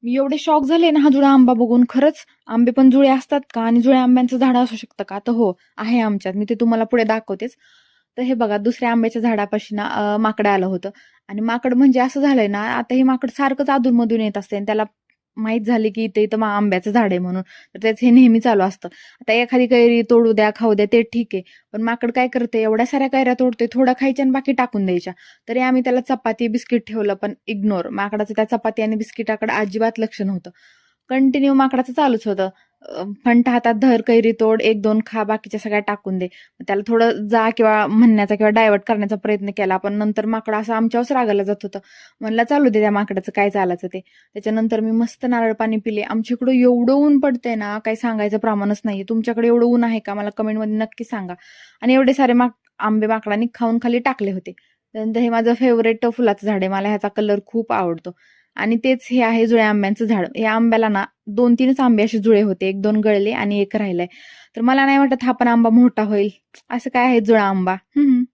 मी एवढे शॉक झाले ना हा जुळा आंबा बघून. खरंच आंबे पण जुळे असतात का? आणि जुळ्या आंब्यांचं झाड असू शकतं का? तर हो, आहे आमच्यात. मी ते तुम्हाला पुढे दाखवतेच. तर हे बघा दुसऱ्या आंब्याच्या झाडापाशी ना माकडं आलं होतं आणि माकड म्हणजे असं झालंय ना, आता हे माकड सारखंच अधून येत असते आणि त्याला माहीत झाले की इथं आंब्याचं झाड आहे म्हणून. तर त्याचं हे नेहमी चालू असतं. आता एखादी कैरी तोडू द्या, खाऊ द्या ते ठीक आहे. पण माकड काय करते, एवढ्या साऱ्या कैऱ्या तोडते, थोडं खायच्या आणि बाकी टाकून द्यायच्या. तरी आम्ही त्याला चपाती, बिस्किट ठेवलं, पण इग्नोर. माकडाचं त्या चपाती आणि बिस्किटाकडे अजिबात लक्ष नव्हतं. कंटिन्यू माकडाचं चालूच होतं. फंट हातात धर, कैरी तोड, 1-2 खा, बाकीच्या सगळ्या टाकून दे. त्याला थोडं जा किंवा म्हणण्याचा किंवा डायव्हर्ट करण्याचा प्रयत्न केला. पण नंतर माकड असं आमच्यावरच रागायला जात होतं. म्हणलं चालू दे त्या माकडाचं काय चालायचं ते. त्याच्यानंतर मी मस्त नारळ पाणी पिले. आमच्या इकडं एवढं ऊन पडतंय ना, काही सांगायचं प्रमाणच नाहीये. तुमच्याकडे एवढं ऊन आहे का? मला कमेंटमध्ये नक्की सांगा. आणि एवढे सारे आंबे माकडांनी खाऊन खाली टाकले होते. त्यानंतर हे माझं फेव्हरेट फुलाचं झाड आहे. मला ह्याचा कलर खूप आवडतो. आणि तेच हे आहे जुळ्या आंब्यांचं झाड. या आंब्याला ना 2-3च आंबे असे जुळे होते. 1-2 गळले आणि 1 राहिलाय. तर मला नाही वाटत हा पण आंबा मोठा होईल. असं काय आहे जुळा आंबा. हं.